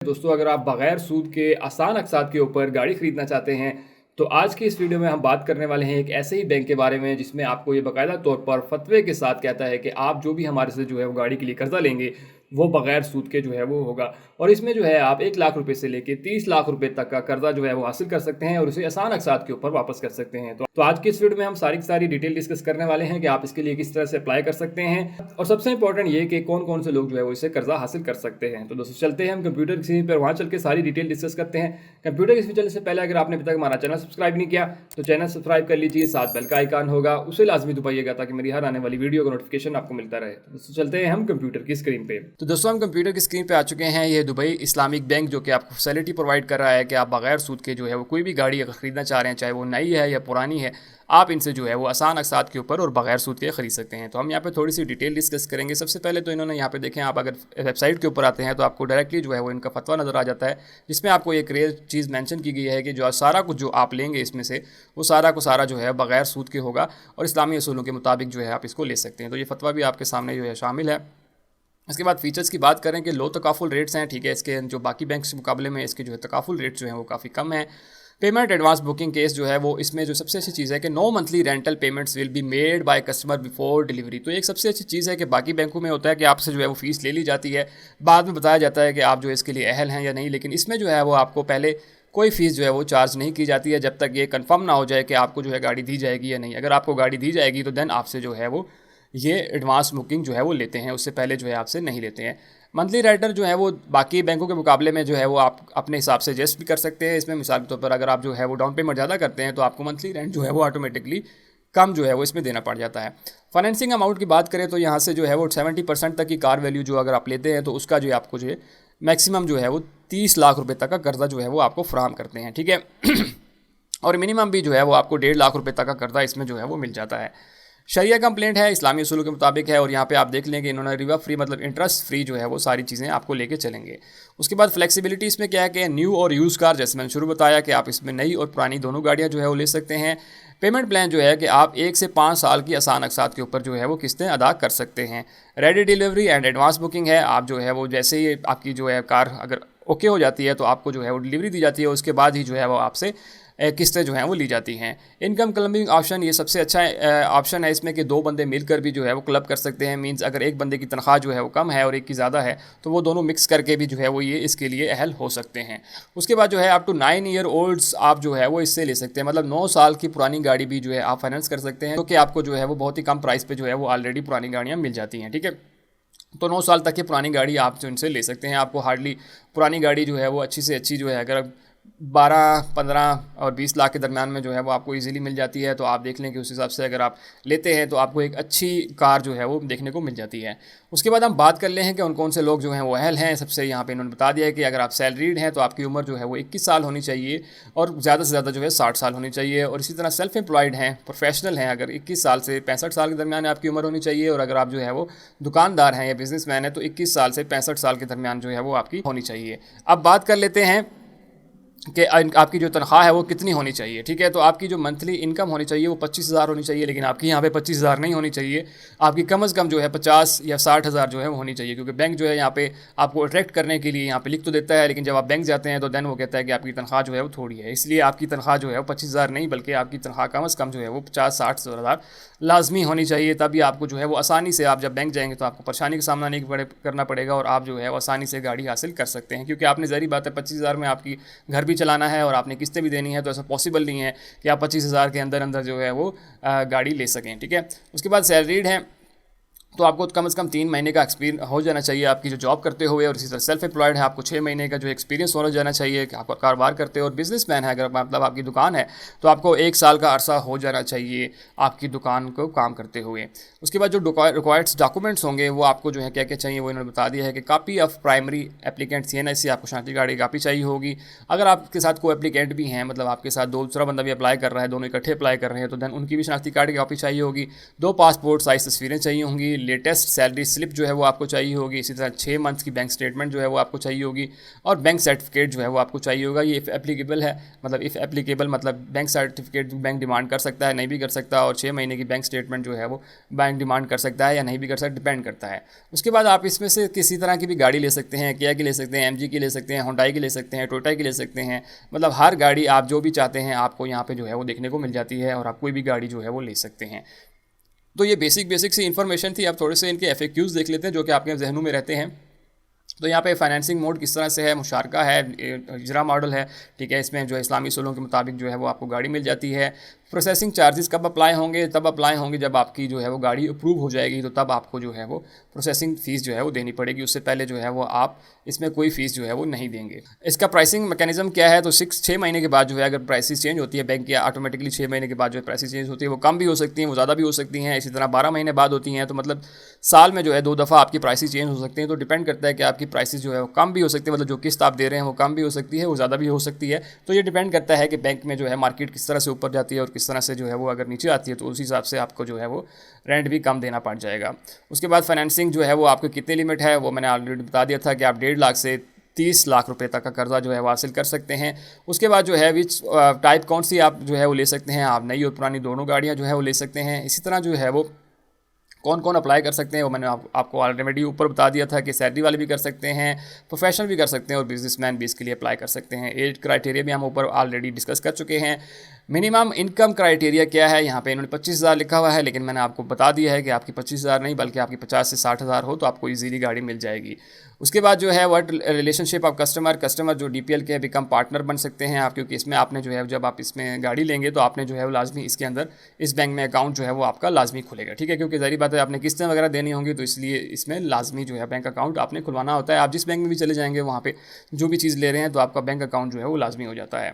दोस्तों, अगर आप बगैर सूद के आसान अक़सात के ऊपर गाड़ी ख़रीदना चाहते हैं तो आज की इस वीडियो में हम बात करने वाले हैं एक ऐसे ही बैंक के बारे में जिसमें आपको ये बाकायदा तौर पर फतवे के साथ कहता है कि आप जो भी हमारे से जो है वो गाड़ी के लिए कर्जा लेंगे वो बगैर सूद के जो है वो होगा। और इसमें जो है आप 1 लाख रुपए से लेके 30 लाख रुपए तक का कर्जा जो है वो हासिल कर सकते हैं और उसे आसान अक़सात के ऊपर वापस कर सकते हैं। तो आज की इस वीडियो में हम सारी की सारी डिटेल डिस्कस करने वाले हैं कि आप इसके लिए किस तरह से अप्लाई कर सकते हैं और सबसे इंपॉर्टेंट ये कि कौन कौन से लोग जो है वो इससे कर्जा हासिल कर सकते हैं। तो दोस्तों चलते हैं हम कंप्यूटर की स्क्रीन पर, वहाँ चल के सारी डिटेल डिस्कस करते हैं। कंप्यूटर की स्क्रीन चलने से पहले अगर आपने अभी तक हमारा चैनल सब्सक्राइब नहीं किया तो चैनल सब्सक्राइब कर लीजिए, साथ बेल का आइकन होगा उसे लाजमी दबाइएगा ताकि मेरी हर आने वाली वीडियो का नोटिफिकेशन आपको मिलता रहे। तो दोस्तों चलते हैं हम कंप्यूटर की स्क्रीन पे। तो दोस्तों हम कंप्यूटर की स्क्रीन पे आ चुके हैं। ये दुबई इस्लामिक बैंक जो कि आपको फैसिलिटी प्रोवाइड कर रहा है कि आप बगैर सूद के जो है वो कोई भी गाड़ी अगर ख़रीदना चाह रहे हैं, चाहे वो नई है या पुरानी है, आप इनसे जो है वो आसान अक़सात के ऊपर और बगैर सूद के ख़रीद सकते हैं। तो हम यहाँ पे थोड़ी सी डिटेल डिस्कस करेंगे। सबसे पहले तो इन्होंने यहाँ पे देखें, आप अगर वेबसाइट के ऊपर आते हैं तो आपको डायरेक्टली जो है वो इनका फतवा नज़र आ जाता है, जिसमें आपको एक रेयर चीज़ मेंशन की गई है कि जो सारा कुछ जो आप लेंगे इसमें से वो सारा को सारा जो है बगैर सूद के होगा और इस्लामी असूलों के मुताबिक जो है आप इसको ले सकते हैं। तो ये फतवा भी आपके सामने जो है शामिल है। इसके बाद फीचर्स की बात करें कि लो तकाफुल रेट्स हैं, ठीक है, इसके जो बाकी बैंक के मुकाबले में इसके जो है तकाफुल रेट्स जो हैं वो काफ़ी कम हैं। पेमेंट एडवांस बुकिंग केस जो है वो इसमें जो सबसे अच्छी चीज़ है कि no monthly rental payments will be made by customer before delivery. तो एक सबसे अच्छी चीज़ है कि बाकी बैंकों में होता है कि आपसे जो है वो फ़ीस ले ली जाती है, बाद में बताया जाता है कि आप जो है इसके लिए अहल हैं या नहीं, लेकिन इसमें जो है वो आपको पहले कोई फ़ीस जो है वो चार्ज नहीं की जाती है जब तक ये कंफर्म ना हो जाए कि आपको जो है गाड़ी दी जाएगी या नहीं। अगर आपको गाड़ी दी जाएगी तो देन आपसे जो है वो ये एडवांस बुकिंग जो है वो लेते हैं, उससे पहले जो है आपसे नहीं लेते हैं। मंथली रेंटल जो है वो बाकी बैंकों के मुकाबले में जो है वो आप अपने हिसाब से एडजस्ट भी कर सकते हैं। इसमें मिसाल के तौर पर अगर आप जो है वो डाउन पेमेंट ज़्यादा करते हैं तो आपको मंथली रेंट जो है वो ऑटोमेटिकली कम जो है वो इसमें देना पड़ जाता है। फाइनेंसिंग अमाउंट की बात करें तो यहाँ से जो है वो 70% तक की कार वैल्यू जो अगर आप लेते हैं तो उसका जो है आपको जो है मैक्सिमम जो है वो 30 लाख रुपये तक का कर्जा जो है वो आपको फराहम करते हैं, ठीक है। और मिनिमम भी जो है वो आपको 1.5 लाख रुपये तक का कर्जा इसमें जो है वो मिल जाता है। शरिया कंप्लेंट है, इस्लामी उसूलों के मुताबिक है और यहाँ पे आप देख लें कि इन्होंने रिबा फ्री मतलब इंटरेस्ट फ्री जो है वो सारी चीज़ें आपको लेके चलेंगे। उसके बाद फ्लेक्सिबिलिटी इसमें क्या है कि न्यू और यूज़ कार, जैसे मैंने शुरू बताया कि आप इसमें नई और पुरानी दोनों गाड़ियाँ जो है वो ले सकते हैं। पेमेंट प्लान जो है कि आप 1 से 5 साल की आसान अक़सात के ऊपर जो है वो किस्तें अदा कर सकते हैं। Ready delivery and advance booking है, आप जो है वो जैसे ही आपकी जो है कार अगर ओके हो जाती है तो आपको जो है वो डिलीवरी दी जाती है, उसके बाद ही जो है वो आपसे किस्तें जो हैं वो ली जाती हैं। इनकम क्लबिंग ऑप्शन ये सबसे अच्छा ऑप्शन है इसमें कि 2 बंदे मिलकर भी जो है वो क्लब कर सकते हैं। मींस अगर एक बंदे की तनख्वाह जो है वो कम है और एक की ज़्यादा है तो वो दोनों मिक्स करके भी जो है वो ये इसके लिए अहल हो सकते हैं। उसके बाद जो है अप टू 9 ईयर ओल्ड्स आप जो है वो इससे ले सकते हैं, मतलब 9 साल की पुरानी गाड़ी भी जो है आप फाइनेंस कर सकते हैं, क्योंकि आपको जो है वो बहुत ही कम प्राइस पर जो है वो ऑलरेडी पुरानी गाड़ियाँ मिल जाती हैं, ठीक है। तो 9 साल तक की पुरानी गाड़ी आप जो इनसे ले सकते हैं। आपको हार्डली पुरानी गाड़ी जो है वो अच्छी से अच्छी जो है अगर 12, 15 और 20 लाख के दरमियान में जो है वो आपको इजीली मिल जाती है। तो आप देख लें कि उस हिसाब से अगर आप लेते हैं तो आपको एक अच्छी कार जो है वो देखने को मिल जाती है। उसके बाद हम बात कर ले हैं कि उन कौन से लोग जो हैं वो अहल हैं। सबसे यहाँ पे इन्होंने बता दिया है कि अगर आप सैलरीड हैं तो आपकी उम्र जो है वो 21 साल होनी चाहिए और ज़्यादा से ज़्यादा जो है 60 साल होनी चाहिए। और इसी तरह सेल्फ एम्प्लॉयड हैं, प्रोफेशनल हैं, अगर 21 साल से 65 साल के दरमियान आपकी उम्र होनी चाहिए। और अगर आप जो है वो दुकानदार हैं या बिजनेसमैन हैं तो 21 साल से 65 साल के दरमियान जो है वो आपकी होनी चाहिए। अब बात कर लेते हैं कि आपकी जो तनख्वाह है वो कितनी होनी चाहिए, ठीक है। तो आपकी जो मंथली इनकम होनी चाहिए वो 25,000 होनी चाहिए, लेकिन आपकी यहाँ पे 25,000 नहीं होनी चाहिए। आपकी कम से कम जो है 50 या 60,000 जो है वो होनी चाहिए, क्योंकि बैंक जो है यहाँ पे आपको अट्रैक्ट करने के लिए यहाँ पे लिख तो देता है, लेकिन जब आप बैंक जाते हैं तो देन वो कहता है कि आपकी तनख्वाह जो है वो थोड़ी है, इसलिए आपकी तनख्वाह जो है वो 25,000 नहीं बल्कि आपकी तनख्वाह कम से कम जो है वो 50-60,000 लाजमी होनी चाहिए। तभी आपको जो है वो आसानी से, आप जब बैंक जाएंगे तो आपको परेशानी का सामना नहीं करना पड़ेगा और आप जो है वो आसानी से गाड़ी हासिल कर सकते हैं, क्योंकि आपने ज़ाहिर बात है 25,000 में आपकी घर भी चलाना है और आपने किस्तें भी देनी है, तो ऐसा पॉसिबल नहीं है कि आप 25,000 के अंदर अंदर जो है वो गाड़ी ले सकें, ठीक है। उसके बाद सैलरीड है तो आपको कम से कम 3 महीने का एक्सपीरियंस हो जाना चाहिए आपकी जो जॉब करते हुए। और इसी तरह सेल्फ एम्प्लॉयड है, आपको 6 महीने का जो एक्सपीरियंस होना जाना चाहिए कि आप कारोबार करते हो। और बिजनेसमैन है, अगर मतलब आपकी दुकान है तो आपको 1 साल का अरसा हो जाना चाहिए आपकी दुकान को काम करते हुए। उसके बाद जो रिक्वायर्ड डॉक्यूमेंट्स होंगे वो आपको जो है क्या क्या चाहिए वो इन्होंने बता दिया है कि copy of primary applicant CNSC, आपको शनाख्ती कार्ड की कापी चाहिए होगी। अगर आपके साथ कोई एप्लीकेंट भी हैं, मतलब आपके साथ दूसरा बंदा भी अप्लाई कर रहा है, दोनों इकट्ठे अप्लाई कर रहे हैं, तो देन उनकी भी शनाख्ती कार्ड की कापी चाहिए होगी। 2 पासपोर्ट साइज़ तस्वीरें चाहिए होंगी। लेटेस्ट सैलरी स्लिप जो है वो आपको चाहिए होगी, इसी तरह 6 मंथ की बैंक स्टेटमेंट जो है वो आपको चाहिए होगी, और बैंक सर्टिफिकेट जो है वो आपको चाहिए होगा। ये इफ़ एप्लीकेबल है, मतलब इफ़ एप्लीकेबल मतलब बैंक सर्टिफिकेट बैंक डिमांड कर सकता है, नहीं भी कर सकता, और 6 महीने की बैंक स्टेटमेंट जो है वो बैंक डिमांड कर सकता है या नहीं भी कर सकता, डिपेंड करता है। उसके बाद आप इसमें से किसी तरह की भी गाड़ी ले सकते हैं, किया की ले सकते हैं, MG की ले सकते हैं, होंडाई की ले सकते हैं, टोयोटा की ले सकते हैं, मतलब हर गाड़ी आप जो भी चाहते हैं आपको यहाँ पे जो है वो देखने को मिल जाती है, और आप कोई भी गाड़ी जो है वो ले सकते हैं। तो ये बेसिक सी इन्फॉर्मेशन थी। अब थोड़े से इनके FAQs देख लेते हैं जो कि आपके जहनों में रहते हैं। तो यहाँ पे फाइनेंसिंग मोड किस तरह से है, मुशारका है, हिजरा मॉडल है, ठीक है। इसमें जो इस्लामी उसूलों के मुताबिक जो है वो आपको गाड़ी मिल जाती है। प्रोसेसिंग चार्जेस कब अप्लाई होंगे, तब अप्लाई होंगे जब आपकी जो है वो गाड़ी अप्रूव हो जाएगी, तो तब आपको जो है वो प्रोसेसिंग फ़ीस जो है वो देनी पड़ेगी। उससे पहले जो है वो आप इसमें कोई फ़ीस जो है वो नहीं देंगे। इसका प्राइसिंग मैकेनिज्म क्या है, तो 6 महीने के बाद जो है अगर प्राइसेस चेंज होती है बैंक की, ऑटोमेटिकली 6 महीने के बाद जो है प्राइसेस चेंज होती है, वो कम भी हो सकती हैं, वो ज़्यादा भी हो सकती हैं। इसी तरह 12 महीने बाद होती हैं, तो मतलब साल में जो है 2 दफ़ा आपकी प्राइसेस चेंज हो सकती हैं। तो डिपेंड करता है कि आपकी प्राइसेस जो है वो कम भी हो सकती है, मतलब जो किस्त आप दे रहे हैं वो कम भी हो सकती है, वो ज़्यादा भी हो सकती है। तो ये डिपेंड करता है कि बैंक में जो है मार्केट किस तरह से ऊपर जाती है और किस तरह से जो है वो अगर नीचे आती है, तो उस हिसाब से आपको जो है वो रेंट भी कम देना पड़ जाएगा। उसके बाद फाइनेंसिंग जो है वो आपको कितनी लिमिट है, वो मैंने ऑलरेडी बता दिया था कि आप 1.5 लाख से 30 लाख रुपए तक का कर्जा जो है वो हासिल कर सकते हैं। उसके बाद जो है विच टाइप कौन सी आप जो है वो ले सकते हैं, आप नई और पुरानी दोनों गाड़ियाँ जो है वो ले सकते हैं। इसी तरह जो है वो कौन कौन अप्लाई कर सकते हैं, वो मैंने आपको ऑलरेडी ऊपर बता दिया था कि सैलरी वाले भी कर सकते हैं, प्रोफेशनल भी कर सकते हैं, और बिजनेसमैन भी इसके लिए अप्लाई कर सकते हैं। एज क्राइटेरिया भी हम ऊपर ऑलरेडी डिस्कस कर चुके हैं। मिनिमम इनकम क्राइटेरिया क्या है, यहाँ पे इन्होंने 25,000 लिखा हुआ है, लेकिन मैंने आपको बता दिया है कि आपकी 25,000 नहीं बल्कि आपकी 50 से 60,000 हो तो आपको ईजीली गाड़ी मिल जाएगी। उसके बाद जो है व्हाट रिलेशनशिप ऑफ कस्टमर जो DPL के बिकम पार्टनर बन सकते हैं आप, क्योंकि इसमें आपने जो है जब आप इसमें गाड़ी लेंगे तो आपने जो है वो लाजमी इसके अंदर इस बैंक में अकाउंट जो है वो आपका लाजमी खुलेगा, ठीक है। क्योंकि ज़ाहिर बात है आपने किस्तें वगैरह देनी होंगी, तो इसलिए इसमें लाजमी जो है बैंक अकाउंट आपने खुलवाना होता है। आप जिस बैंक में भी चले जाएंगे वहाँ पे जो भी चीज़ ले रहे हैं तो आपका बैंक अकाउंट जो है वो लाजमी हो जाता है।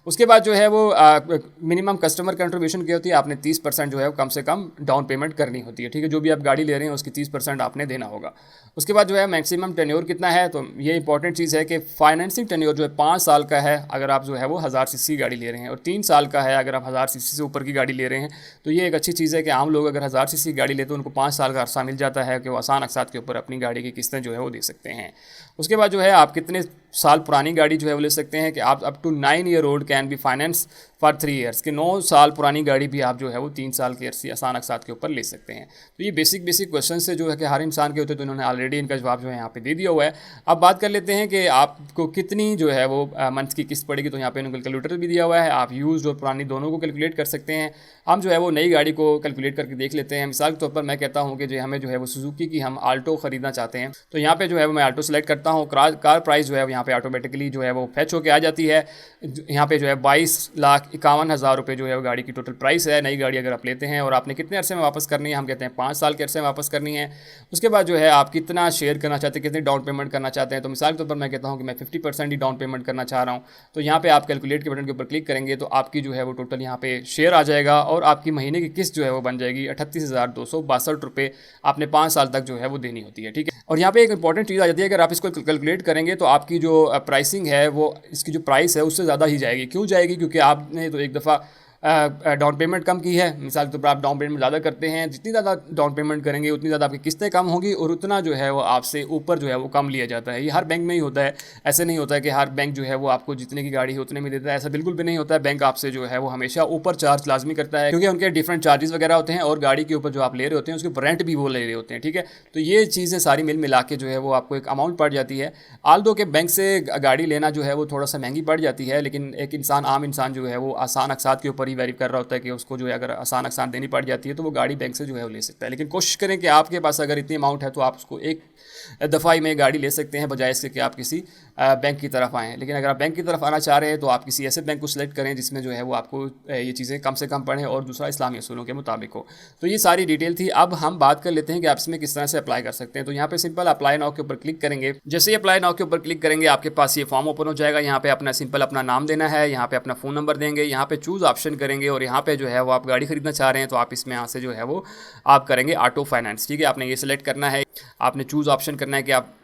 उसके बाद जो है वो मिनिमम कस्टमर कंट्रीब्यूशन क्या होती है, आपने 30% जो है वो कम से कम डाउन पेमेंट करनी होती है, ठीक है। जो भी आप गाड़ी ले रहे हैं उसकी 30% आपने देना होगा। उसके बाद जो है मैक्सिमम टेन्योर कितना है, तो ये इंपॉर्टेंट चीज़ है कि फाइनेंसिंग टेन्योर जो है 5 साल का है अगर आप जो है वो 1000 सीसी गाड़ी ले रहे हैं, और 3 साल का है अगर आप 1000 सीसी से ऊपर की गाड़ी ले रहे हैं। तो ये एक अच्छी चीज़ है कि आम लोग अगर 1000 सीसी गाड़ी लेते हैं उनको 5 साल का अरसा मिल जाता है कि वो आसान अकसात के ऊपर अपनी गाड़ी की किस्तें जो है वो दे सकते हैं। उसके बाद जो है आप कितने साल पुरानी गाड़ी जो है वो ले सकते हैं कि आप up to 9 year old can be finance for 3 years, कि 9 साल पुरानी गाड़ी भी आप जो है वो 3 साल के अरसे आसान अकसात के ऊपर ले सकते हैं। तो ये बेसिक क्वेश्चन से जो है कि हर इंसान के होते हैं, तो इन्होंने ऑलरेडी इनका जवाब जो है यहाँ पे दे दिया हुआ है। अब बात कर लेते हैं कि आपको कितनी जो है वो मंथ की किस्त पड़ेगी, तो यहाँ पे इन्होंने कैलकुलेटर भी दिया हुआ है, आप यूज़ और पुरानी दोनों को कैलकुलेट कर सकते हैं। हम जो है वो नई गाड़ी को कैलकुलेट करके देख लेते हैं। मिसाल के तौर पर मैं कहता हूँ कि जो हमें जो है वो सुजुकी की हम आल्टो ख़रीदना चाहते हैं, तो यहाँ पे जो है वो मैं आल्टो सेलेक्ट करता हूँ। कार प्राइस जो है यहाँ पे ऑटोमेटिकली जो है वो फैच होकर आ जाती है। यहाँ पे जो है 22,51,000 रुपये जो है वो गाड़ी की टोटल प्राइस है। नई गाड़ी अगर आप लेते हैं और आपने कितने अरसे में वापस करनी है, हम कहते हैं 5 साल के अरसे में वापस करनी है। उसके बाद जो है आप कितना शेयर करना चाहते हैं, कितनी डाउन पेमेंट करना चाहते हैं, तो मिसाल के तौर पर मैं कहता हूँ कि मैं 50% ही डाउन पेमेंट करना चाह रहा हूँ। तो यहाँ पे आप कैलकुलेट के बटन के ऊपर क्लिक करेंगे तो आपकी जो है वो टोटल यहाँ पे शेयर आ जाएगा, और आपकी महीने की किस्त जो है वो बन जाएगी 38,262 रुपये। आपने 5 साल तक जो है वो देनी होती है, ठीक है। और यहाँ पे एक इंपॉर्टेंट चीज़ आ जाती है, अगर आप इसको कैलकुलेट करेंगे तो आपकी जो प्राइसिंग है वो इसकी जो प्राइस है उससे ज़्यादा ही जाएगी। क्यों जाएगी, क्योंकि आपने तो एक दफ़ा डाउन पेमेंट कम की है। मिसाल के तौर पर आप डाउन पेमेंट ज़्यादा करते हैं, जितनी ज़्यादा डाउन पेमेंट करेंगे उतनी ज़्यादा आपकी किस्तें कम होगी, और उतना जो है वो आपसे ऊपर जो है वो कम लिया जाता है। ये हर बैंक में ही होता है, ऐसे नहीं होता है कि हर बैंक जो है वो आपको जितने की गाड़ी है उतने में देता है, ऐसा बिल्कुल भी नहीं होता है। बैंक आपसे जो है वो हमेशा ऊपर चार्ज लाजमी करता है, क्योंकि उनके डिफरेंट चार्जेस वगैरह होते हैं, और गाड़ी के ऊपर जो आप ले रहे होते हैं उसके ऊपर रेंट भी वो ले रहे होते हैं, ठीक है। तो ये चीज़ें सारी मिला के जो है वो आपको एक अमाउंट पड़ जाती है। आल्दो के बैंक से गाड़ी लेना जो है वो थोड़ा सा महंगी पड़ जाती है, लेकिन एक इंसान आम इंसान जो है वो आसान अकसात के ऊपर ही वेरीफाई कर रहा होता है कि उसको जो है अगर आसान देनी पड़ जाती है तो वो गाड़ी बैंक से जो है वो ले सकता है। लेकिन कोशिश करें कि आपके पास अगर इतनी अमाउंट है तो आप उसको एक दफ़ाई में गाड़ी ले सकते हैं, बजाय इसके कि आप किसी बैंक की तरफ आएँ। लेकिन अगर आप बैंक की तरफ आना चाह रहे हैं तो आप किसी ऐसे बैंक को सिलेक्ट करें जिसमें जो है वो आपको ये चीज़ें कम से कम पड़ें, और दूसरा इस्लामी असूलों के मुताबिक हो। तो ये सारी डिटेल थी। अब हम बात कर लेते हैं कि आप इसमें किस तरह से अप्लाई कर सकते हैं। तो यहाँ पे सिंपल अप्लाई नाउ के ऊपर क्लिक करेंगे। जैसे ही अप्लाई नाउ के ऊपर क्लिक करेंगे आपके पास ये फॉर्म ओपन हो जाएगा। यहाँ पे अपना सिंपल अपना नाम देना है, यहाँ पे अपना फ़ोन नंबर देंगे, यहाँ पे चूज़ ऑप्शन करेंगे, और यहाँ पे जो है वो आप गाड़ी खरीदना चाह रहे हैं तो आप इसमें यहाँ से जो है वो आप करेंगे ऑटो फाइनेंस, ठीक है। आपने ये सिलेक्ट करना है, आपने चूज़ ऑप्शन करना है कि आप